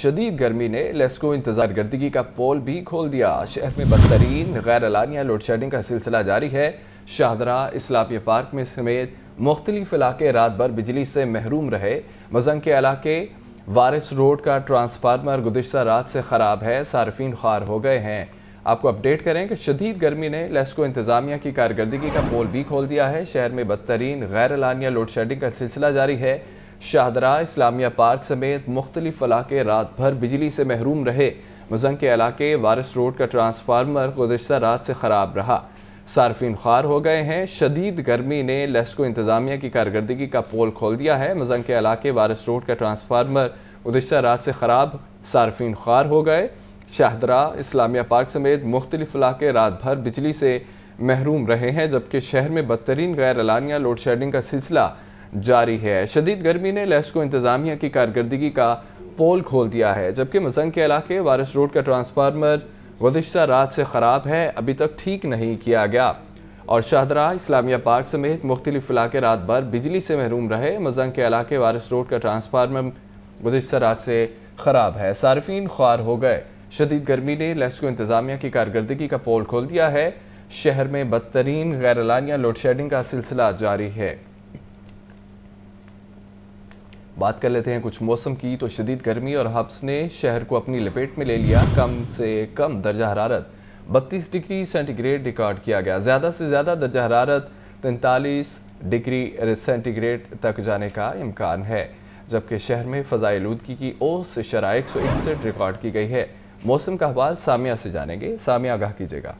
शदीद गर्मी ने लेस्को इंतजार गर्दगी का पोल भी खोल दिया। शहर में बदतरीन गैर एलानिया लोड शेडिंग का सिलसिला जारी है। शाहदरा, इस्लामिया पार्क में समेत मुख्तलिफ इलाके रात भर बिजली से महरूम रहे। मजंग के इलाके वारिस रोड का ट्रांसफार्मर गुज़िश्ता रात से ख़राब है, सार्फिन ख्वार हो गए हैं। आपको अपडेट करें कि शदीद गर्मी ने लेस्को इंतज़ामिया की कारकर्दगी का पोल भी खोल दिया है। शहर में बदतरीन गैर एलानिया लोड शेडिंग का सिलसिला जारी है। शाहदरा, इस्लामिया पार्क समेत मुख्तलिफ इलाके रात भर बिजली से महरूम रहे। मजंग के इलाके वारिस रोड का ट्रांसफार्मर गुज़िश्ता रात से ख़राब रहा, सार्फिन ख्वार हो गए हैं। शदीद गर्मी ने लेस्को इंतज़ामिया की कारकर्दगी का पोल खोल दिया है। मजंग के इलाके वारिस रोड का ट्रांसफार्मर गुज़िश्ता रात से ख़राब, सार्फिन ख्वार हो गए। शाहदरा, इस्लामिया पार्क समेत मुख्तलिफ इलाके रात भर बिजली से महरूम रहे हैं, जबकि शहर में बदतरीन गैर एलानिया लोड शेडिंग का सिलसिला जारी है। शदीद गर्मी ने लेस्को इंतज़ामिया की कारकर्दगी का पोल खोल दिया है, जबकि मजंग के इलाके वारिस रोड का ट्रांसफार्मर गुज़िश्ता रात से ख़राब है, अभी तक ठीक नहीं किया गया। और शाहदरा, इस्लामिया पार्क समेत मुख्तलिफ इलाके रात भर बिजली से महरूम रहे। मजंग के इलाके वारिस रोड का ट्रांसफार्मर गुज़िश्ता रात से ख़राब है, सार्फिन ख्वार हो गए। शदीद गर्मी ने लेस्को इंतज़ामिया की कारकर्दगी का पोल खोल दिया है। शहर में बदतरीन गैर एलानिया लोड शेडिंग का सिलसिला जारी है। बात कर लेते हैं कुछ मौसम की। तो शदीद गर्मी और हब्स ने शहर को अपनी लपेट में ले लिया। कम से कम दर्जा हरारत 32 डिग्री सेंटीग्रेड रिकॉर्ड किया गया। ज़्यादा से ज़्यादा दर्जा हरारत 43 डिग्री सेंटीग्रेड तक जाने का इम्कान है, जबकि शहर में फ़ज़ाई आलूदगी की औसत शरह 161 रिकॉर्ड की गई है। मौसम का हवाल सामिया से जानेंगे। सामिया, आगाह कीजिएगा।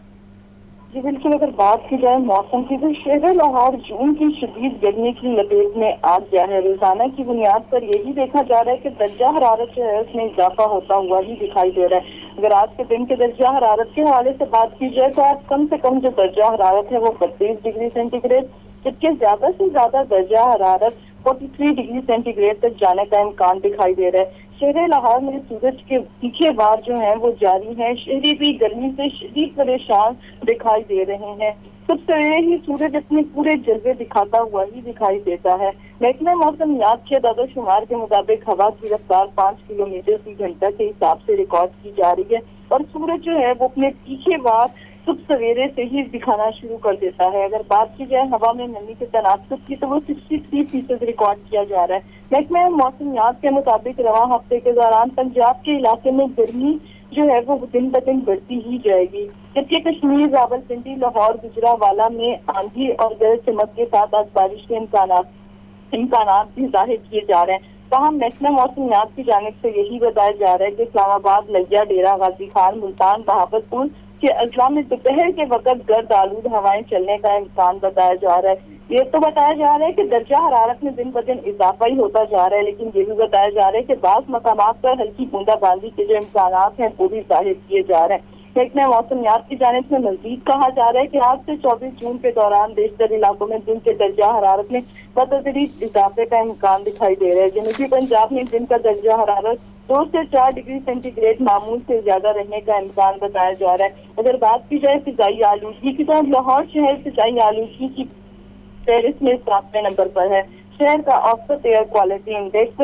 जी बिल्कुल, अगर बात की जाए मौसम की तो शहर लाहौर जून की शदीद गर्मी की लपेट में आ गया है। रोजाना की बुनियाद पर यही देखा जा रहा है कि दर्जा हरारत जो है उसमें इजाफा होता हुआ ही दिखाई दे रहा है। अगर आज के दिन के दर्जा हरारत के हवाले से बात की जाए तो आज कम से कम जो दर्जा हरारत है वो 32 डिग्री सेंटीग्रेड, जबकि ज्यादा से ज्यादा दर्जा हरारत 43 डिग्री सेंटीग्रेड तक जाने का इम्कान दिखाई दे रहा है। शहर लाहौर में सूरज के तीखे वार जो हैं वो जारी हैं। शहरी भी गर्मी से शदीद परेशान दिखाई दे रहे हैं। सब सवेरे ही सूरज अपने पूरे जलवे दिखाता हुआ ही दिखाई देता है। महकमा मौसमियात के दादोशुमार के मुताबिक हवा की रफ्तार 5 किलोमीटर फी घंटा के हिसाब से रिकॉर्ड की जा रही है और सूरज जो है वो अपने तीखे वार सुबह सवेरे से ही दिखाना शुरू कर देता है। अगर बात की जाए हवा में नमी के तनासुब की तो वो 63% रिकॉर्ड किया जा रहा है। महकमा मौसमियात के मुताबिक रवां हफ्ते के दौरान पंजाब के इलाके में गर्मी जो है वो दिन ब दिन बढ़ती ही जाएगी, जबकि कश्मीर, रावलपिंडी, लाहौर, गुजरावाला में आंधी और गरज चमक के साथ आज बारिश के इम्कानात भी जाहिर किए जा रहे हैं। तमाम महकमा मौसमियात की जानिब से यही बताया जा रहा है कि इस्लामाबाद, लिया, डेरा गाजी खान, मुल्तान, बहावलपुर के अजला में दोपहर के वक्त गर्द आलूद हवाएं चलने का इम्कान बताया जा रहा है। ये तो बताया जा रहा है कि दर्जा हरारत में दिन ब दिन इजाफा ही होता जा रहा है, लेकिन ये भी बताया जा रहा है कि बाज़ मकामात पर हल्की बूंदाबांदी के जो इम्कानात हैं वो भी जाहिर किए जा रहे हैं। महकमा मौसमियात की जानिब से मजीद कहा जा रहा है कि आज से 24 जून के दौरान देश भर इलाकों में दिन के दर्जा हरारत में बतदरीज इजाफे का इम्कान दिखाई दे रहा है। जनूबी पंजाब में दिन का दर्जा हरारत 2 से 4 डिग्री सेंटीग्रेड मामूल से ज्यादा रहने का इम्कान बताया जा रहा है। अगर बात की जाए फिजाई आलूदगी की तो लाहौर शहर फिजाई आलूदगी की फहरिस्त में 7वें नंबर पर है। शहर का औसत एयर क्वालिटी इंडेक्स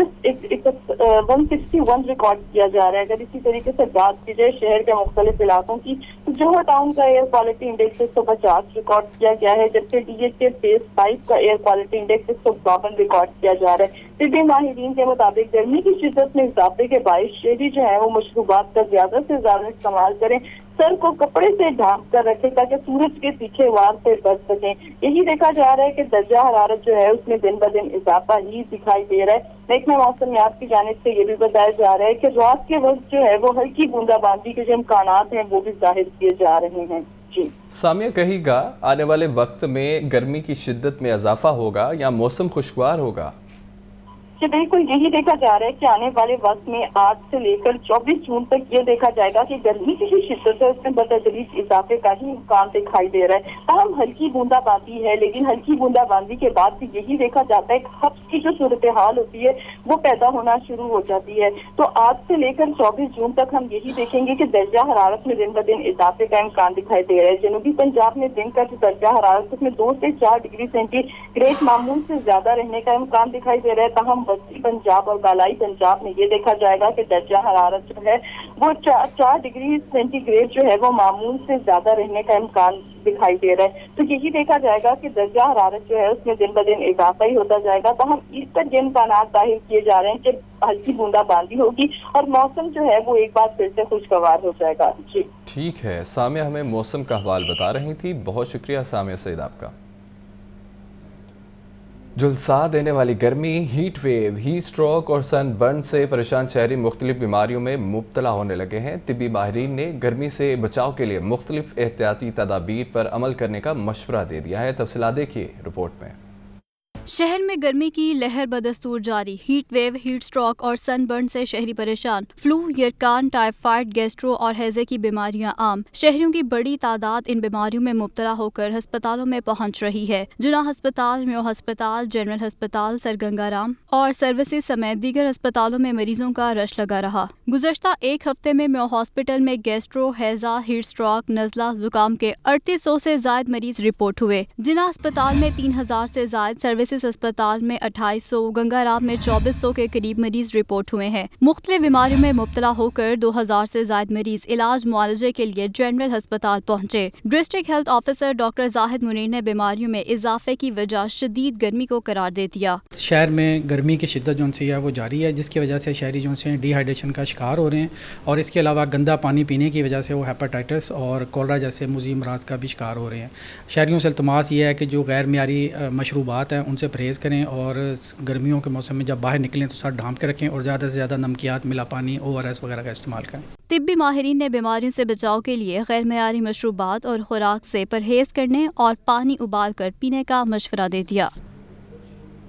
161 रिकॉर्ड किया जा रहा है। अगर इसी तरीके से बात की जाए शहर के मुख्तलिफ इलाकों की तो जोहर टाउन का एयर क्वालिटी इंडेक्स 150 रिकॉर्ड किया गया है, जबकि DHA फेज 5 का एयर क्वालिटी इंडेक्स 152 रिकॉर्ड किया जा रहा है। टिड्डी माहिरीन के मुताबिक गर्मी की शिद्दत में इजाफे के बाईस शहरी जो है वो मशरूबात का ज्यादा से ज्यादा इस्तेमाल करें, सर को कपड़े से ढांक कर रखें ताकि सूरज के तीखे वार से बच सकें। यही देखा जा रहा है कि दर्जा हरारत जो है उसमें दिन ब दिन इजाफा ही दिखाई दे रहा है। महकमा मौसमियात की जानिब से ये भी बताया जा रहा है कि रात के वक्त जो है वो हल्की बूंदाबांदी के जो इम्कानात हैं वो भी जाहिर किए जा रहे हैं। जी सामिया, कहिएगा आने वाले वक्त में गर्मी की शिद्दत में इजाफा होगा या मौसम खुशगवार होगा? बिल्कुल यही देखा जा रहा है कि आने वाले वक्त में आज से लेकर 24 जून तक ये देखा जाएगा कि गर्मी की जो शिद्दत है उसमें बतदरीज इजाफे का ही इम्कान दिखाई दे रहा है। तमाम हल्की बूंदाबांदी है, लेकिन हल्की बूंदाबांदी के बाद भी यही देखा जाता है कि हब्स की जो सूरत हाल होती है वो पैदा होना शुरू हो जाती है। तो आज से लेकर 24 जून तक हम यही देखेंगे कि दर्जा हरारत में दिन ब दिन इजाफे का इम्कान दिखाई दे रहा है। जनूबी पंजाब में दिन का जो दर्जा हरारत उसमें 2 से 4 डिग्री सेंटीग्रेड मामूल से ज्यादा रहने का इम्कान दिखाई दे रहा है। तमाम वस्ती पंजाब और बालाई पंजाब में ये देखा जाएगा कि दर्जा हरारत जो है वो 4 डिग्री सेंटीग्रेड जो है वो मामूल से ज्यादा रहने का इम्कान दिखाई दे रहा है। तो यही देखा जाएगा कि दर्जा हरारत जो है उसमें दिन ब दिन इजाफा ही होता जाएगा। तो हम ईद तक ये इम्कान जाहिर किए जा रहे हैं कि हल्की बूंदाबांदी होगी और मौसम जो है वो एक बार फिर से खुशगवार हो जाएगा। जी ठीक है, सामिया हमें मौसम का हवाल बता रही थी। बहुत शुक्रिया सामिया सईद आपका। झुलसा देने वाली गर्मी, हीट वेव, हीट स्ट्रोक और सनबर्न से परेशान शहरी मुख्तलिफ बीमारियों में मुब्तला होने लगे हैं। तिब्बी माहिरीन ने गर्मी से बचाव के लिए मुख्तलिफ एहतियाती तदाबीर पर अमल करने का मशवरा दे दिया है। तफसीलात देखिए रिपोर्ट में। शहर में गर्मी की लहर बदस्तूर जारी। हीट वेव, हीट स्ट्रोक और सनबर्न से शहरी परेशान। फ्लू, यरकान, टाइफाइड, गैस्ट्रो और हैजे की बीमारियां आम। शहरियों की बड़ी तादाद इन बीमारियों में मुब्तला होकर अस्पतालों में पहुंच रही है। जिला अस्पताल, म्यो अस्पताल, जनरल अस्पताल, सरगंगाराम और सर्विसेज समेत दीगर अस्पतालों में मरीजों का रश लगा रहा। गुज़श्ता एक हफ्ते में म्यो हॉस्पिटल में गैस्ट्रो, हैजा, हीट स्ट्रोक, नज़ला, जुकाम के 3800 से ज्यादा मरीज रिपोर्ट हुए। जिला अस्पताल में 3000 से ज्यादा, सर्विसेज अस्पताल में 2800, गंगाराम में 2400 के करीब मरीज रिपोर्ट हुए हैं। मुख्तलिफ बीमारियों में मुब्तला होकर 2000 से ज्यादा मरीज इलाज मुआलजे के लिए जनरल अस्पताल पहुंचे। District health officer doctor Zahid Munir ने बीमारियों में इजाफे की वजह शदीद गर्मी को करार दे दिया। शहर में गर्मी की शिद्दत जो सी है वो जारी है, जिसकी वजह से शहरी जो से डिहाइड्रेशन का शिकार हो रहे हैं और इसके अलावा गंदा पानी पीने की वजह से वो हेपेटाइटिस और कोलरा जैसे मुज़ीम अमराज का भी शिकार हो रहे हैं। शहरियों से इल्तमास ये है कि जो गैर मियारी मशरूबात हैं उनसे परहेज़ करें और गर्मियों के मौसम में जब बाहर निकलें तो सर ढांप के रखें और ज़्यादा से ज़्यादा नमकियात, मिला पानी, ORS वगैरह का इस्तेमाल करें। तिब्बी माहिरीन ने बीमारियों से बचाव के लिए गैर मियारी मशरूबात और खुराक से परहेज़ करने और पानी उबाल कर पीने का मशवरा दे दिया।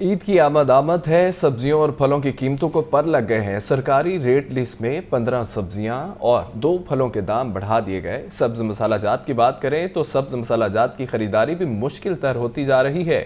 ईद की आमद है। सब्जियों और फलों की कीमतों को पर लग गए हैं। सरकारी रेट लिस्ट में 15 सब्जियां और 2 फलों के दाम बढ़ा दिए गए। सब्ज मसाला जात की बात करें तो सब्ज मसाला जात की खरीदारी भी मुश्किल तर होती जा रही है।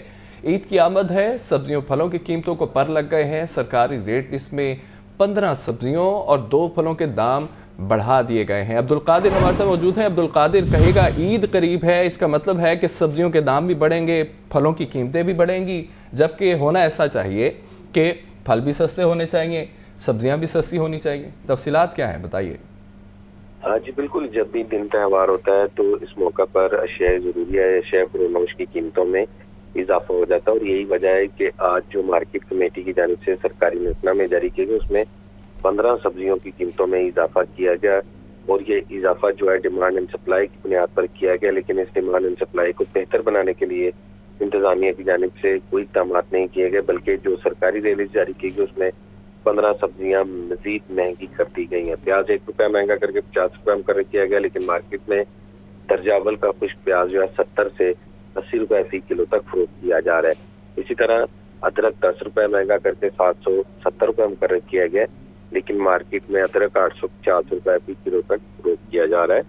ईद की आमद है, सब्जियों फलों की कीमतों को पर लग गए हैं। सरकारी रेट लिस्ट में 15 सब्जियों और 2 फलों के दाम बढ़ा दिए गए हैं। अब्दुल कादिर हमारे साथ मौजूद हैं। अब्दुल कादिर, कहेगा ईद करीब है, इसका मतलब है कि सब्जियों के दाम भी बढ़ेंगे, फलों की कीमतें भी बढ़ेंगी, जबकि होना ऐसा चाहिए कि फल भी सस्ते होने चाहिए, सब्जियां भी सस्ती होनी चाहिए। तफसीलात क्या है, बताइए। हाँ जी बिल्कुल, जब भी दिन त्यौहार होता है तो इस मौका पर अशिया ज़रूरी है, अशिया फरोख्त की कीमतों में इजाफा हो जाता है और यही वजह है कि आज जो मार्केट कमेटी की जानिब से सरकारी हुक्मनामे जारी किए गए उसमें 15 सब्जियों की कीमतों में इजाफा किया गया और ये इजाफा जो है डिमांड एंड सप्लाई की बुनियाद पर किया गया। लेकिन इस डिमांड एंड सप्लाई को बेहतर बनाने के लिए इंतजामिया की जानिब से कोई इक़दाम नहीं किए गए, बल्कि जो सरकारी रेट जारी की गई उसमें 15 सब्जियां मजीद महंगी कर दी गई हैं। प्याज 1 रुपया महंगा करके 50 रुपये में कर किया गया, लेकिन मार्केट में दर्जा अव्वल का खुश्क प्याज जो है 70 से 80 रुपए फी किलो तक फरोख्त किया जा रहा है। इसी तरह अदरक 10 रुपए महंगा करके 770 रुपए में कर किया गया, लेकिन मार्केट में अदरक 850 रुपए फी किलो तक फरोख्त किया जा रहा है।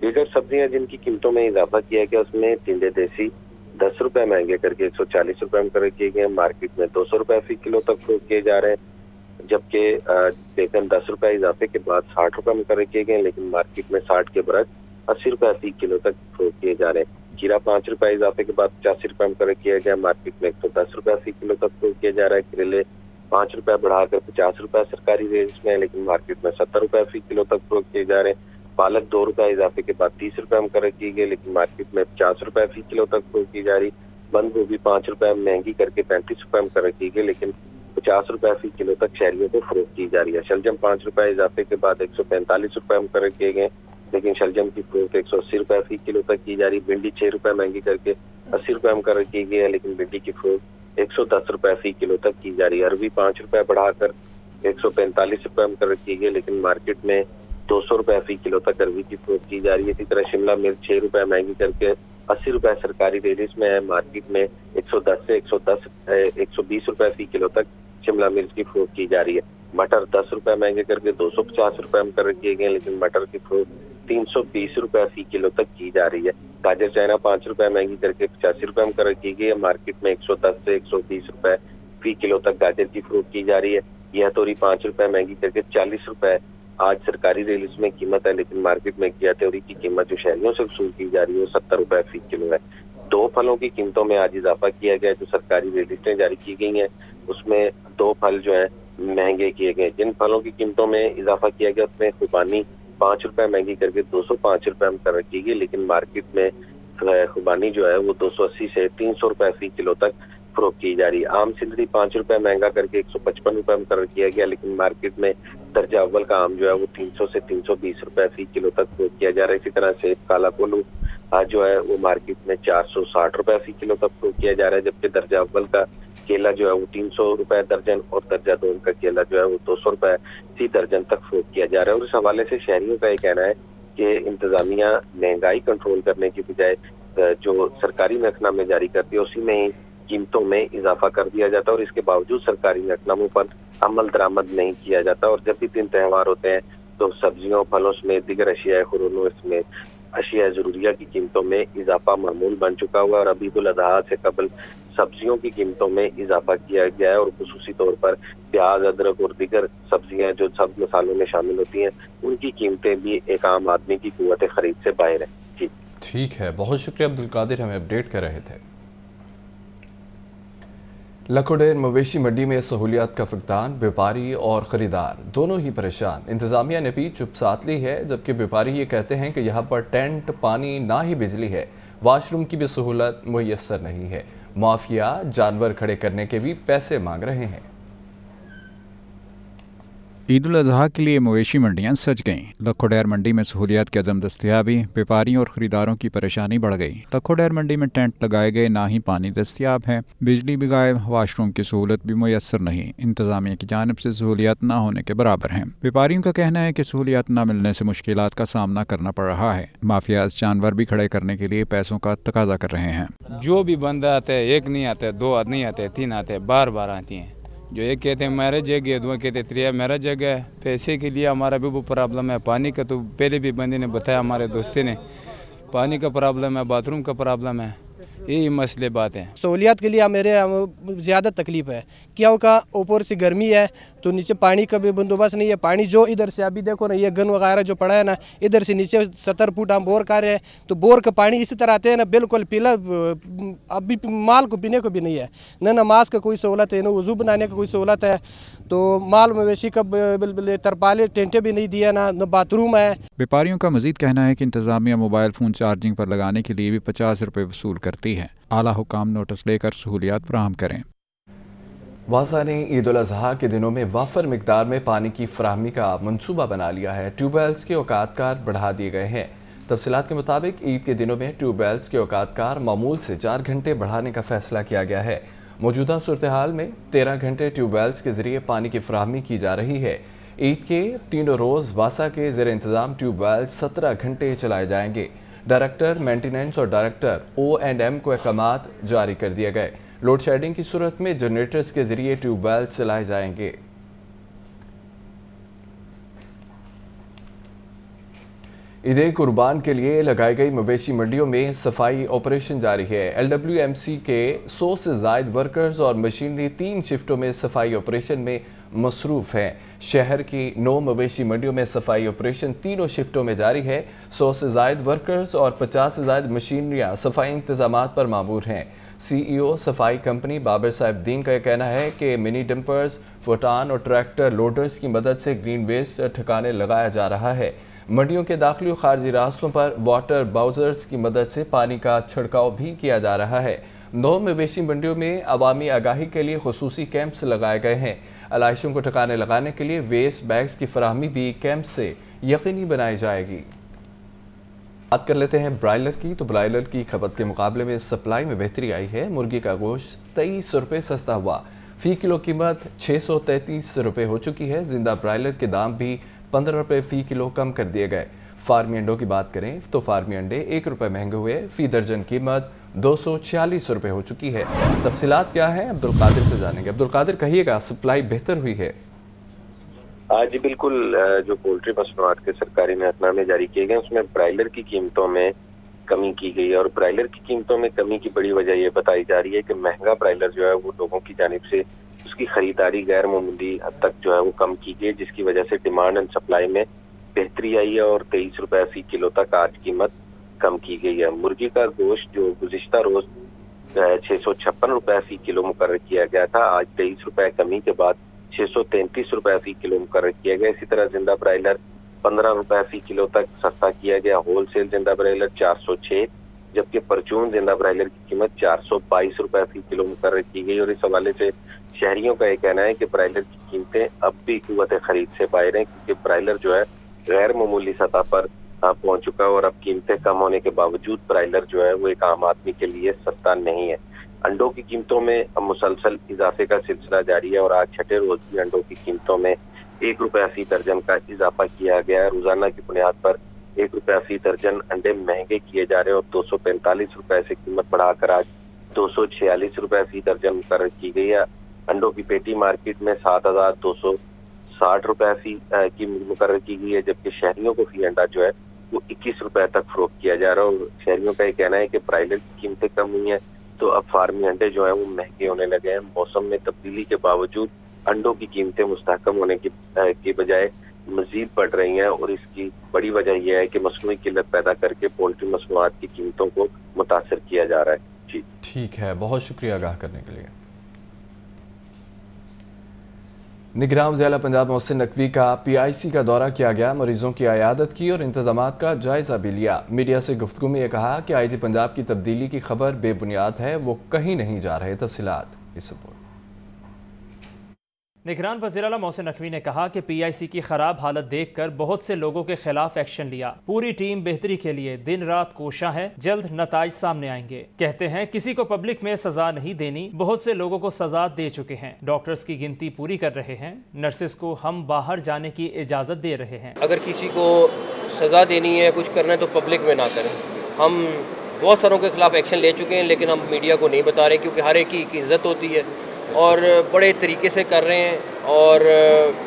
दीगर सब्जियां जिनकी कीमतों में इजाफा किया गया उसमें टिंडे देसी 10 रुपए महंगे करके 140 रुपए में कर किए गए, मार्केट में 200 रुपए फी किलो तक फरोख्त किए जा रहे हैं। जबकि बैगन 10 रुपए इजाफे के बाद 60 रुपए में कर किए गए, लेकिन मार्केट में 60 के बरस 80 रुपए फी किलो तक फरोख्त किए जा रहे हैं। खीरा 5 रुपए इजाफे के बाद 85 रुपए में कर किया गया, मार्केट में 110 रुपए फी किलो तक फरोख्त किया जा रहा है। करेले 5 रुपए बढ़ाकर 50 रुपए सरकारी रेट में, लेकिन मार्केट में 70 रुपए फी किलो तक फरोख्त किए जा रहे हैं। पालक 2 रुपए इजाफे के बाद 30 रुपए में कर की गई, लेकिन मार्केट में 50 रुपए फी किलो तक फरोख्त की जा रही। बंद गोभी 5 रुपए महंगी करके 35 रुपए में कर की गई, लेकिन 50 रुपए फी किलो तक शहरियों को फरोख्त की जा रही है। शलजम 5 रुपए इजाफे के बाद 145 रुपए में कर किए गए, लेकिन शलजम की फरोख्त 180 रुपए फी किलो तक की जा रही। भिंडी 6 रुपए महंगी करके 80 रुपए में कर की गई है, लेकिन भिंडी की फरोख्त 110 रुपए फी किलो तक की जा रही है। अरबी 5 रुपए बढ़ाकर 145 रुपए में कर की गई, लेकिन मार्केट में 200 रुपए फी किलो तक अरबी की फरोख्त की जा रही है। इसी तरह शिमला मिर्च 6 रुपए महंगी करके 80 रुपए सरकारी रेट में है, मार्केट में 110 से 120 रुपए फी किलो तक शिमला मिर्च की फरोख्त की जा रही है। मटर 10 रुपए महंगे करके 250 रुपए में कर किए गए, लेकिन मटर की फरोख्त 320 रुपए फी किलो तक की जा रही है। गाजर चाइना 5 रुपए महंगी करके 85 रुपए में कर की गई है, मार्केट में 110 से 120 रुपए फी किलो तक गाजर की फरोख्त की जा रही है। यह तोरी 5 रुपए महंगी करके 40 रुपए आज सरकारी रेट में कीमत है, लेकिन मार्केट में घिया तोरी की कीमत जो शहरियों से वसूल की जा रही है वो 70 रुपए फी किलो है। 2 फलों की कीमतों में आज इजाफा किया गया जो सरकारी रेट लिस्टें जारी की गई हैं। उसमें 2 फल जो है महंगे किए गए। जिन फलों की कीमतों में इजाफा किया गया उसमें खुबानी 5 रुपए महंगी करके 205 रुपए मुकर्रर की गई, लेकिन मार्केट में खुबानी जो है वो 280 से 300 रुपए फी किलो तक फरोख्त की जा रही है। आम सिंदरी 5 रुपए महंगा करके 155 रुपए मुकर्रर किया गया, लेकिन मार्केट में दर्जा अव्वल का आम जो है वो 300 से 320 रुपए फी किलो तक फरोख्त किया जा रहा है। इसी तरह सेब काला कोल्हू जो है वो मार्केट में 460 रुपए फी किलो तक फरोख्त किया जा रहा है, जबकि दर्जा अव्वल का केला जो है वो 300 रुपए दर्जन और दर्जा 2 का केला जो है वो 200 रुपए फी दर्जन तक फरोख्त किया जा रहा है। और इस हवाले से शहरियों का ये कहना है कि इंतजामिया महंगाई कंट्रोल करने की बजाय जो सरकारी नकनामे जारी करती है उसी में ही कीमतों में इजाफा कर दिया जाता है और इसके बावजूद सरकारी नकनामों पर अमल दरामद नहीं किया जाता। और जब भी दिन त्यौहार होते हैं तो सब्जियों, फलों समेत दीगर अशिया खुरानो समेत अशिया जरूरिया की कीमतों में इजाफा मामूल बन चुका हुआ है और अभी उल अज़हा से कबल सब्जियों की कीमतों में इजाफा किया गया है और खुसूसी तौर पर प्याज, अदरक और दीगर सब्जियां जो सब मसालों में शामिल होती हैं उनकी कीमतें भी एक आम आदमी की कुव्वत खरीद से बाहर है। जी ठीक है, बहुत शुक्रिया अब्दुल कादिर, हमें अपडेट कर रहे थे। लखोडेर मवेशी मंडी में सहूलियात का फुकदान, व्यापारी और ख़रीदार दोनों ही परेशान। इंतज़ामिया ने भी चुप साथ ली है, जबकि व्यापारी ये कहते हैं कि यहाँ पर टेंट, पानी, ना ही बिजली है, वाशरूम की भी सहूलत मुयस्सर नहीं है। माफिया जानवर खड़े करने के भी पैसे मांग रहे हैं। ईद उल अज़हा के लिए मवेशी मंडियां सज गईं। लखोडेर मंडी में सहूलियात की अदम दस्तियाबी, व्यापारियों और ख़रीदारों की परेशानी बढ़ गई। लखोडेर मंडी में टेंट लगाए गए, ना ही पानी दस्तियाब है, बिजली भी गायब, वाशरूम की सहूलत भी मुयस्सर नहीं। इंतजामिया की जानिब से सहूलियात ना होने के बराबर हैं। व्यापारियों का कहना है कि सहूलियात न मिलने से मुश्किलात का सामना करना पड़ रहा है। माफिया जानवर भी खड़े करने के लिए पैसों का तकाजा कर रहे हैं। जो भी बंदा आता है, एक नहीं आता है, 2 नहीं आते, 3 आते हैं, बार बार आती हैं। जो एक कहते हैं मेरा जगह है, 2 कहते हैं 3 मेरा जगह है। पैसे के लिए हमारा भी वो प्रॉब्लम है। पानी का तो पहले भी बंदे ने बताया, हमारे दोस्ती ने, पानी का प्रॉब्लम है, बाथरूम का प्रॉब्लम है, यही मसले बात है। सहूलियात के लिए मेरे ज़्यादा तकलीफ है। क्या होगा, ऊपर से गर्मी है तो नीचे पानी का भी बंदोबस्त नहीं है। पानी जो इधर से अभी देखो ना, ये गन वगैरह जो पड़ा है ना, इधर से नीचे 70 फुट हम बोर कर रहे हैं तो बोर का पानी इसी तरह आते हैं ना, बिल्कुल पीला, अभी माल को पीने को भी नहीं है। न नमाज का कोई सहूलत है, न वज़ू बनाने का कोई सहूलत है। तो माल मवेशी का तरपाले टेंटे भी नहीं दिया, ना बाथरूम है। व्यापारियों का मजीद कहना है कि इंतजामिया मोबाइल फ़ोन चार्जिंग पर लगाने के लिए भी 50 रुपये वसूल करती है। आला हुकाम नोटिस लेकर सहूलियात फराहम करें। वासा ने ईद उल अज़हा के दिनों में वाफर मिकदार में पानी की फराहमी का मनसूबा बना लिया है। ट्यूबवेल्स के औकातकार बढ़ा दिए गए हैं। तफसीलात के मुताबिक ईद के दिनों में ट्यूबवेल्स के औकातकार मामूल से 4 घंटे बढ़ाने का फैसला किया गया है। मौजूदा सूरत हाल में 13 घंटे ट्यूबवेल्स के जरिए पानी की फराहमी की जा रही है। ईद के तीनों रोज़ वासा के ज़ेर इंतज़ाम ट्यूबवेल्स 17 घंटे चलाए जाएंगे। डायरेक्टर मेंटेनेंस और डायरेक्टर O&M को अहकामात जारी कर दिए गए। लोड शेडिंग की सूरत में जनरेटर्स के जरिए ट्यूबवेल चलाए जाएंगे। ईद कुर्बान के लिए लगाई गई मवेशी मंडियों में सफाई ऑपरेशन जारी है। LWMC के 100 से ज़ायद वर्कर्स और मशीनरी 3 शिफ्टों में सफाई ऑपरेशन में मसरूफ़ हैं। शहर की 9 मवेशी मंडियों में सफाई ऑपरेशन तीनों शिफ्टों में जारी है। 100 से ज़ायद वर्कर्स और 50 से ज़ायद मशीनरियाँ सफाई इंतजामात पर मामूर हैं। CEO सफाई कंपनी बाबर साहिब दीन का कहना है कि मिनी डंपर्स, फुटान और ट्रैक्टर लोडर्स की मदद से ग्रीन वेस्ट ठिकाने लगाया जा रहा है। मंडियों के दाखिली और खारजी रास्तों पर वाटर बाउजर्स की मदद से पानी का छिड़काव भी किया जा रहा है। 9 मवेशी मंडियों में अवामी आगाही के लिए खुसूसी कैंप्स लगाए गए हैं। अलाइशों को ठिकाने लगाने के लिए वेस्ट बैग्स की फराहमी भी कैंप से यकीनी बनाई जाएगी। बात कर लेते हैं ब्रायलर की। तो ब्रायलर की खपत के मुकाबले में सप्लाई में बेहतरी आई है। मुर्गी का गोश्त 23 रुपये सस्ता हुआ। फ़ी किलो कीमत 633 रुपये हो चुकी है। जिंदा ब्रायलर के दाम भी 15 रुपये फ़ी किलो कम कर दिए गए। फार्मी अंडों की बात करें तो फार्मी अंडे 1 रुपये महंगे हुए। फ़ी दर्जन कीमत 246 रुपये हो चुकी है। तफसीलात क्या है अब्दुल कादिर से जानेंगे। अब्दुल कादिर, कहिएगा, सप्लाई बेहतर हुई है? जी बिल्कुल, जो पोल्ट्री मसनूआत के सरकारी महकनामे जारी किए गए उसमें ब्रायलर की कीमतों में कमी की गई है और ब्रायलर की कीमतों में कमी की बड़ी वजह ये बताई जा रही है कि महंगा ब्रायलर जो है वो लोगों की जानिब से उसकी खरीदारी गैर मामूली हद तक जो है वो कम की गई, जिसकी वजह से डिमांड एंड सप्लाई में बेहतरी आई है और 23 रुपये फ़ी किलो तक आज कीमत कम की गई है। मुर्गी का गोश्त जो गुज़िश्ता रोज 656 फी किलो मुकर्रर किया गया था। आज 23 रुपए कमी के बाद 633 रुपए फी किलो मुकर्रर किया गया। इसी तरह जिंदा ब्रायलर 15 रुपए फी किलो तक सस्ता किया गया। होलसेल जिंदा ब्रायलर 406, जबकि परचून जिंदा ब्रायलर की कीमत 422 रुपए फी किलो मुकर्रर की गई। और इस हवाले से शहरियों का ये कहना है कि ब्रायलर की कीमतें अब भी कुव्वत खरीद से बाहर हैं, क्योंकि ब्रायलर जो है गैर मामूली सतह पर पहुंच चुका है और अब कीमतें कम होने के बावजूद ब्रायलर जो है वो एक आम आदमी के लिए सस्ता नहीं है। अंडों की कीमतों में अब मुसलसल इजाफे का सिलसिला जारी है और आज छठे रोज भी अंडों की कीमतों में 1 रुपया फी दर्जन का इजाफा किया गया है। रोजाना की बुनियाद पर 1 रुपया फी दर्जन अंडे महंगे किए जा रहे हैं और 245 रुपए से कीमत बढ़ाकर आज 246 रुपए फी दर्जन मुकर्रर की गई है। अंडों की पेटी मार्केट में 7,260 रुपए फी की मुकर्रर की गई है, जबकि शहरियों को फी अंडा जो है वो 21 रुपए तक फरोख्त किया जा रहा है। और शहरियों का ये कहना है कि ब्रायलर की कीमतें कम हुई हैं तो अब फार्मी अंडे जो है वो महंगे होने लगे हैं। मौसम में तब्दीली के बावजूद अंडों की कीमतें मुस्तहकम होने की बजाय मजीद बढ़ रही हैं और इसकी बड़ी वजह यह है कि मसनूई किल्लत पैदा करके पोल्ट्री मसनूआत की कीमतों को मुतासर किया जा रहा है। जी ठीक है, बहुत शुक्रिया आगाह करने के लिए। निगरान वज़ीर पंजाब मोहसिन नकवी का PIC का दौरा किया गया, मरीजों की अयादत की और इंतजामात का जायजा भी लिया। मीडिया से गुफ्तगू में यह कहा कि IG पंजाब की तब्दीली की खबर बेबुनियाद है, वो कहीं नहीं जा रहे। तफसीलात इस रिपोर्ट। निगरान वज़ीर आला मोहसिन नकवी ने कहा कि PIC की खराब हालत देखकर बहुत से लोगों के खिलाफ एक्शन लिया। पूरी टीम बेहतरी के लिए दिन रात कोशा है, जल्द नताइज सामने आएंगे। कहते हैं किसी को पब्लिक में सजा नहीं देनी, बहुत से लोगों को सजा दे चुके हैं। डॉक्टर्स की गिनती पूरी कर रहे हैं, नर्सेस को हम बाहर जाने की इजाज़त दे रहे हैं। अगर किसी को सजा देनी है, कुछ करना है तो पब्लिक में ना करें। हम बहुत सारों के खिलाफ एक्शन ले चुके हैं, लेकिन हम मीडिया को नहीं बता रहे, क्योंकि हर एक की इज्जत होती है और बड़े तरीके से कर रहे हैं और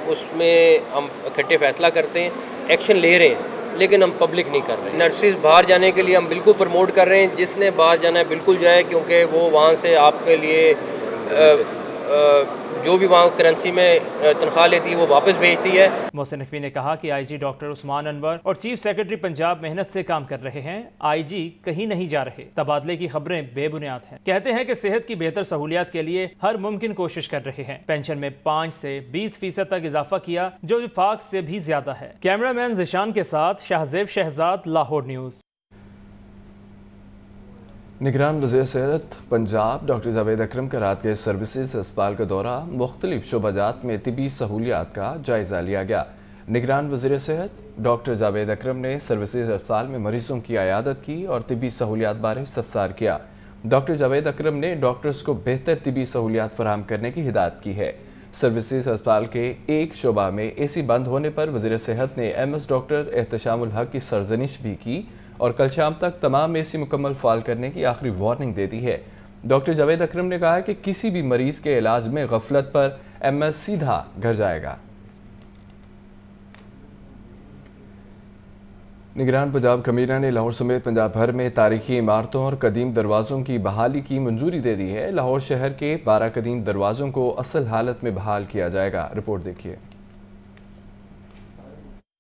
उसमें हम इकट्ठे फैसला करते हैं, एक्शन ले रहे हैं, लेकिन हम पब्लिक नहीं कर रहे। नर्सिस बाहर जाने के लिए हम बिल्कुल प्रमोट कर रहे हैं, जिसने बाहर जाना है बिल्कुल जाए, क्योंकि वो वहाँ से आपके लिए जो भी वहाँ करेंसी में तनख्वाह लेती है वो वापस भेजती है। मोहसिन नकवी ने कहा कि IG डॉक्टर उस्मान अनवर और चीफ सेक्रेटरी पंजाब मेहनत से काम कर रहे हैं। IG कहीं नहीं जा रहे। तबादले की खबरें बेबुनियाद हैं। कहते हैं कि सेहत की बेहतर सहूलियात के लिए हर मुमकिन कोशिश कर रहे हैं। पेंशन में 5 से 20% तक इजाफा किया, जो विफाक से भी ज्यादा है। कैमरामैन जिशान के साथ शाहजेब शहजाद, लाहौर न्यूज़। निगरान वज़ीर सेहत पंजाब डॉक्टर जावेद अकरम का रात के सर्विसेज अस्पताल का दौरा, मुख्तलिफ शोबाजात में तिबी सहूलियात का जायज़ा लिया गया। निगरान वज़ीर सेहत डॉक्टर जावेद अकरम ने सर्विसेज अस्पताल में मरीजों की अयादत की और तिबी सहूलियात बारे इस्तफसार किया। डॉक्टर जावेद अकरम ने डॉक्टर्स को बेहतर तिबी सहूलियात फराहम करने की हिदायत की है। सर्विसेज अस्पताल के एक शोबा में AC बंद होने पर वज़ीर सेहत ने MS डॉक्टर एहतशामुल हक की सरजनिश भी की और कल शाम तक तमाम AC मुकम्मल फाल करने की आखिरी वार्निंग दे दी है। डॉक्टर जावेद अकरम ने कहा कि किसी भी मरीज के इलाज में गफलत पर MS सीधा घर जाएगा। निगरान पंजाब कमीना ने लाहौर समेत पंजाब भर में तारीखी इमारतों और कदीम दरवाज़ों की बहाली की मंजूरी दे दी है। लाहौर शहर के 12 कदीम दरवाज़ों को असल हालत में बहाल किया जाएगा। रिपोर्ट देखिए।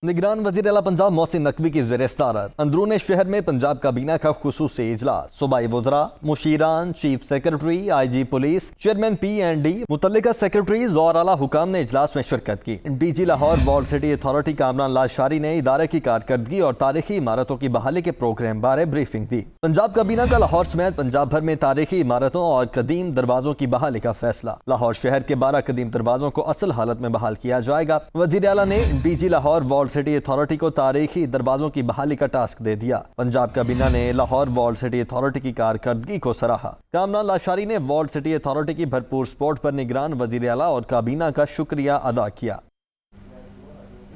निगरान वज़ीर आला पंजाब मोहसिन नकवी की ज़ेर सदारत अंदरून शहर में पंजाब काबीना का खुसूसी इजलास, सूबाई वज़रा, मुशीरान, chief secretary, IG police, chairman P&D, मुतल्लिका सेक्रेटरीज और आला हुकाम ने इजलास में शिरकत की। DG Lahore walled city authority Kamran Lashari ने इदारे की कारकर्दगी और तारीखी इमारतों की बहाली के प्रोग्राम बारे ब्रीफिंग दी। पंजाब काबीना का लाहौर समेत पंजाब भर में तारीखी इमारतों और कदीम दरवाजों की बहाली का फैसला। लाहौर शहर के 12 कदीम दरवाजों को असल हालत में बहाल किया जाएगा। वज़ीर आला ने DG Lahore walled city authority को तारीखी दरवाजों की बहाली का टास्क दे दिया। पंजाब काबीना ने लाहौर वॉल्ड सिटी अथॉरिटी की कारकर्दगी को सराहा। कामरान लाशारी ने वॉल्ड सिटी अथॉरिटी की भरपूर सपोर्ट पर निगरान वज़ीर आला और काबीना का शुक्रिया अदा किया।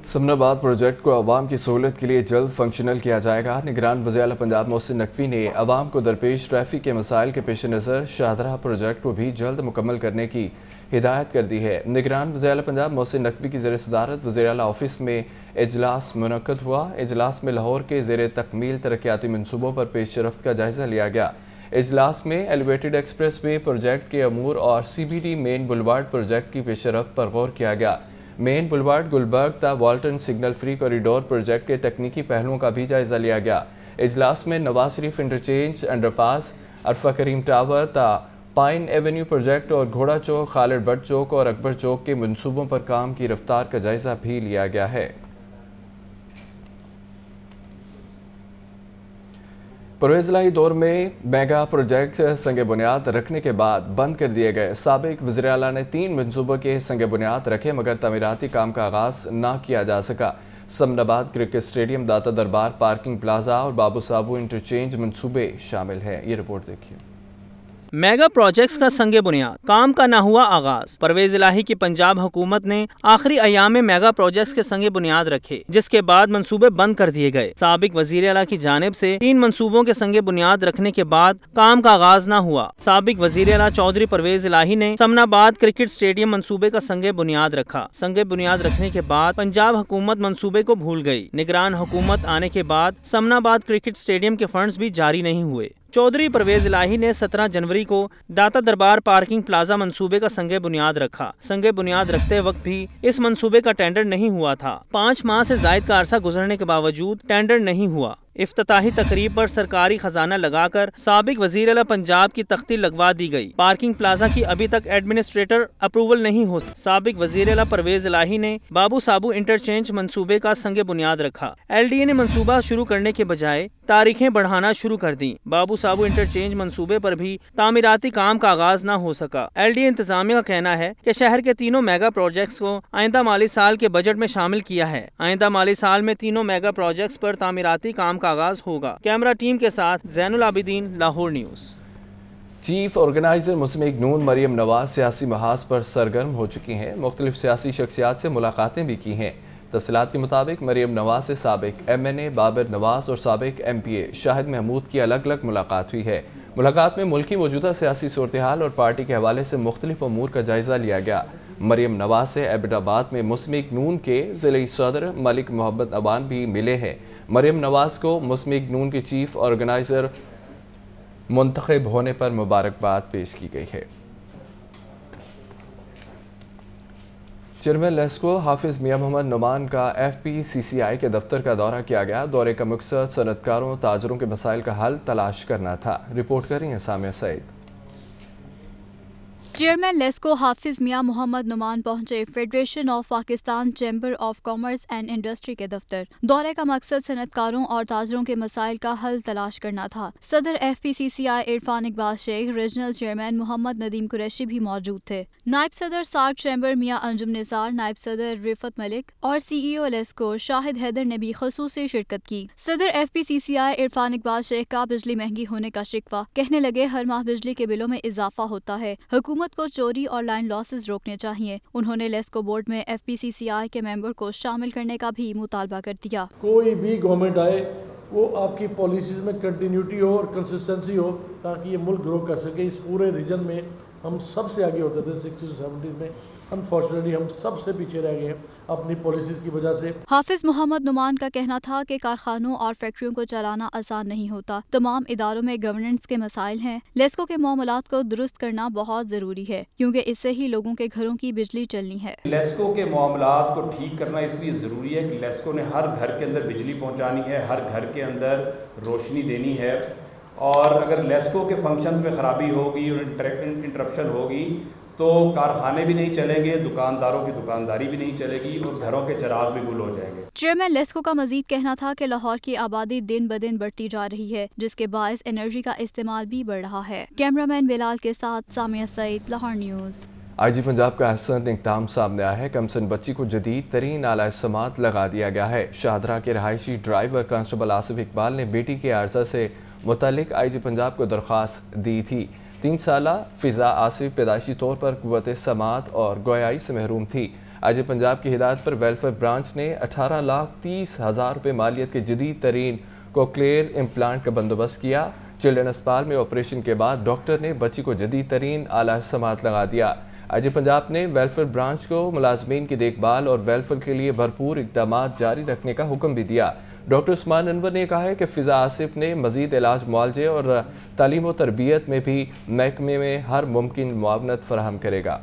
समनाबाद प्रोजेक्ट को अवाम की सहूलत के लिए जल्द फंक्शनल किया जाएगा। निगरान वज़ीर आला पंजाब मोहसिन नकवी ने अवाम को दरपेश ट्रैफिक के मसाइल के पेश नज़र शाहदरा प्रोजेक्ट को भी जल्द मुकम्मल करने की हिदायत कर दी है। निगरान वज़ीर आला पंजाब मोहसिन नकवी की ज़ेर सदारत वज़ीर आला ऑफिस में इजलास मुनक्कद हुआ। इजलास में लाहौर के ज़ेर तकमील तरक्याती मनसूबों पर पेशरफ्त का जायज़ा लिया गया। इजलास में एलिवेटेड एक्सप्रेस वे प्रोजेक्ट के अमूर और CBD मेन बुलवार्ड प्रोजेक्ट की पेशरफ्त पर गौर किया गया। मेन बुलवार्ड गुलबर्ग ता Walton signal free corridor project के तकनीकी पहलुओं का भी जायज़ा लिया गया। इजलास में नवाज शरीफ इंटरचेंज, अंडरपास, अरफा करीम टावर ता पाइन एवेन्यू प्रोजेक्ट और घोड़ा चौक, खालिद भट्ट चौक और अकबर चौक के मंसूबों पर काम की रफ्तार का जायजा भी लिया गया है। परवेज़ इलाही दौर में मेगा प्रोजेक्ट संग बुनियाद रखने के बाद बंद कर दिए गए। साबिक वज़ीर आला ने 3 मंसूबों के संग बुनियाद रखे मगर तमीराती काम का आगाज ना किया जा सका। समनाबाद क्रिकेट स्टेडियम, दाता दरबार पार्किंग प्लाजा और बाबू साबू इंटरचेंज मंसूबे शामिल हैं। ये रिपोर्ट देखिए। मेगा प्रोजेक्ट्स का संगे बुनियाद, काम का ना हुआ आगाज। परवेज इलाही की पंजाब हुकूमत ने आखिरी अयाम में मेगा प्रोजेक्ट्स के संगे बुनियाद रखे जिसके बाद मंसूबे बंद कर दिए गए। साबिक वजीर आला की जानिब से 3 मंसूबों के संगे बुनियाद रखने के बाद काम का आगाज ना हुआ। साबिक वजीर आला चौधरी परवेज इलाही ने समनाबाद क्रिकेट स्टेडियम मंसूबे का संगे बुनियाद रखा। संगे बुनियाद रखने के बाद पंजाब हुकूमत मंसूबे को भूल गई। निगरान हुकूमत आने के बाद समनाबाद क्रिकेट स्टेडियम के फंड्स भी जारी नहीं हुए। चौधरी परवेज इलाही ने 17 जनवरी को दाता दरबार पार्किंग प्लाजा मंसूबे का संगे बुनियाद रखा। संगे बुनियाद रखते वक्त भी इस मंसूबे का टेंडर नहीं हुआ था। 5 माह से जायद का अरसा गुजरने के बावजूद टेंडर नहीं हुआ। इफ्तिताही तकरीब पर सरकारी खजाना लगाकर साबिक वजीर आला पंजाब की तख्ती लगवा दी गई। पार्किंग प्लाजा की अभी तक एडमिनिस्ट्रेटर अप्रूवल नहीं हो। साबिक वजीर आला परवेज इलाही ने बाबू साबू इंटरचेंज मंसूबे का संगे बुनियाद रखा। LDA ने मंसूबा शुरू करने के बजाय तारीखें बढ़ाना शुरू कर दी। बाबू साबू इंटरचेंज मंसूबे पर भी तामीराती काम का आगाज न हो सका। LDA इंतजामिया का कहना है कि शहर के तीनों मेगा प्रोजेक्ट्स को आइंदा माली साल के बजट में शामिल किया है। आइंदा माली साल में तीनों मेगा प्रोजेक्ट्स पर तामीराती काम का आगाज होगा। कैमरा टीम के साथ Zainul Abidin, Lahore news. Chief organiser Muslim Noon Maryam Nawaz सियासी महाज पर सरगर्म हो चुकी हैं। मुख्तलिफ सियासी शख्सियात से मुलाकातें भी की हैं। तफसीलात के मुताबिक मरियम नवाज से साबिक MNA बाबर नवाज और साबिक MPA शाहिद महमूद की अलग अलग मुलाकात हुई है। मुलाकात में मुल्क की मौजूदा सियासी सूरत हाल और पार्टी के हवाले से मुख्तलिफ अमूर का जायजा लिया गया। मरियम नवाज से एबटाबाद में मुस्लिम नून के ज़िले सदर मलिक मोहम्मद अवान भी मिले हैं। मरियम नवाज को मुस्लिम नून के चीफ ऑर्गेनाइजर मुंतखब होने पर मुबारकबाद पेश की गई है। चेयरमैन लेस्को हाफिज मियां मोहम्मद नुमान का FPCCI के दफ्तर का दौरा किया गया। दौरे का मकसद सनतकारों ताजरों के मसाइल का हल तलाश करना था। रिपोर्ट कर रही हैं सामिया सईद। चेयरमैन लेस्को हाफिज मियां मोहम्मद नुमान पहुंचे federation of Pakistan chamber of commerce and industry के दफ्तर। दौरे का मकसद सनतकारों और ताजरों के मसाइल का हल तलाश करना था। सदर FPCCI Irfan Iqbal Sheikh, regional chairman Mohammad Nadeem Qureshi भी मौजूद थे। नायब सदर सार्क चैम्बर मियां अंजुम निसार, नायब सदर रिफत मलिक और CEO लेस्को शाहिद हैदर ने भी खसूसी शिरकत की। सदर FPCCI इरफान इकबाल शेख का बिजली महंगी होने का शिकवा, कहने लगे हर माह बिजली के बिलों में इजाफा होता है, हुकूमत को चोरी और लाइन लॉसेस रोकने चाहिए। उन्होंने लेस्को बोर्ड में FPCCI के मेंबर को शामिल करने का भी मुतालबा कर दिया। कोई भी गवर्नमेंट आए वो आपकी पॉलिसीज में कंटिन्यूटी हो और कंसिस्टेंसी हो ताकि ये मुल्क ग्रो कर सके। इस पूरे रीजन में हम सबसे आगे होते थे 60 से 70 में। अनफॉर्चुनेटली हम सबसे पीछे रह गए हैं अपनी पॉलिसीज की वजह से। हाफिज मोहम्मद नुमान का कहना था कि कारखानों और फैक्ट्रियों को चलाना आसान नहीं होता। तमाम इदारों में गवर्नेंस के मसाइल हैं। लेस्को के मामलात को दुरुस्त करना बहुत जरूरी है क्योंकि इससे ही लोगों के घरों की बिजली चलनी है। लेस्को के मामलात को ठीक करना इसलिए ज़रूरी है कि लेस्को ने हर घर के अंदर बिजली पहुँचानी है, हर घर के अंदर रोशनी देनी है। और अगर लेस्को के फंक्शंस में ख़राबी होगी और इंटरप्शन होगी तो कारखाने भी नहीं चलेंगे, दुकानदारों की दुकानदारी भी नहीं चलेगी और घरों के चिराग भी गुल हो जाएंगे। चेयरमैन लेस्को का मजीद कहना था कि लाहौर की आबादी दिन ब दिन बढ़ती जा रही है जिसके बायस एनर्जी का इस्तेमाल भी बढ़ रहा है। कैमरामैन बिलाल के साथ सामिया सईद, लाहौर न्यूज़। IG पंजाब का अहसन इक़दाम सामने आया है। कमसन बच्ची को जदीद तरीन आला समात लगा दिया गया है। शाहदरा के रहायशी ड्राइवर कांस्टेबल आसिफ इकबाल ने बेटी के आर्जा से मुतालिक IG पंजाब को दरख्वास्त दी थी। 3 साला फ़िज़ा आसिफ पैदाइशी तौर पर क़ुव्वत समात और गोयाई से महरूम थी। IG पंजाब की हिदायत पर वेलफेयर ब्रांच ने 18,30,000 रुपये मालियत के जदीद तरीन कोक्लियर इम्प्लांट का बंदोबस्त किया। चिल्ड्रन अस्पताल में ऑपरेशन के बाद डॉक्टर ने बच्ची को जदीद तरीन आला समात लगा दिया। IG पंजाब ने वेलफेयर ब्रांच को मुलाजमीन की देखभाल और वेलफेयर के लिए भरपूर इक़दाम जारी रखने का हुक्म भी दिया। डॉक्टर उस्मान अनवर ने कहा है कि फ़िज़ा आसिफ ने मज़ीद इलाज मुआलजे और तालीम व तरबियत में भी महकमे में हर मुमकिन मुआवनत फराहम करेगा।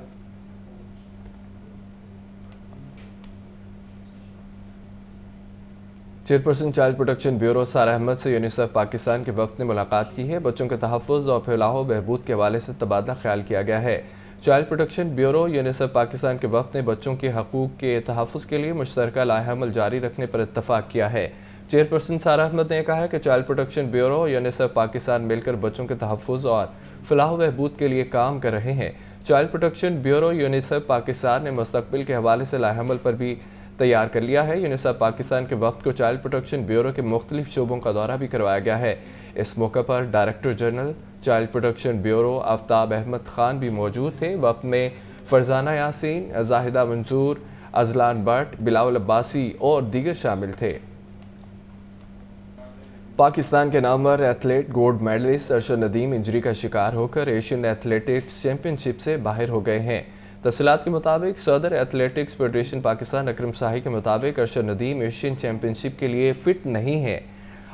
चेयरपर्सन चाइल्ड प्रोटेक्शन ब्यूरो सारा अहमद से यूनिसेफ पाकिस्तान के वफ्द ने मुलाकात की है। बच्चों के तहफ़्फ़ुज़ और फलाह बहबूद के हवाले से तबादला ख्याल किया गया है। Child protection bureau UNICEF Pakistan के वफ्द ने बच्चों के हकूक़ के तहफ़्फ़ुज़ के लिए मुश्तरका लाहेअमल जारी रखने पर इत्तफ़ाक़ किया है। चेयरपर्सन सारा अहमद ने कहा है कि child protection bureau UNICEF Pakistan मिलकर बच्चों के तहफ़्फ़ुज़ और फलाह बहबूद के लिए काम कर रहे हैं। Child protection bureau UNICEF Pakistan ने मुस्तक़बिल के हवाले से लाहेअमल पर भी तैयार कर लिया है। यूनिसेफ पाकिस्तान के वक्त को चाइल्ड प्रोटेक्शन ब्यूरो के मुख्तलिफ शोबों का दौरा भी करवाया गया है। इस मौके पर director general child protection bureau Aftab Ahmed Khan भी मौजूद थे। वक्त में फरजाना यासीन, जाहिदा मंसूर, अजलान भट्ट, बिलावल अब्बासी और दीगर शामिल थे। पाकिस्तान के नामवर athlete gold medallist Arshad Nadeem injury का शिकार होकर एशियन एथलेटिक्स चैंपियनशिप से बाहर हो गए हैं। तफसीलात के मुताबिक सदर एथलेटिक्स फेडरेशन पाकिस्तान अकरम शाही के मुताबिक अरशद नदीम एशियन चैंपियनशिप के लिए फ़िट नहीं है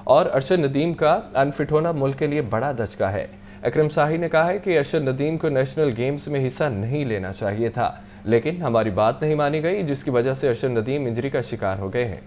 और अरशद नदीम का अनफिट होना मुल्क के लिए बड़ा धचका है। अकरम शाही ने कहा है कि अरशद नदीम को नेशनल गेम्स में हिस्सा नहीं लेना चाहिए था, लेकिन हमारी बात नहीं मानी गई, जिसकी वजह से अरशद नदीम इंजरी का शिकार हो गए हैं।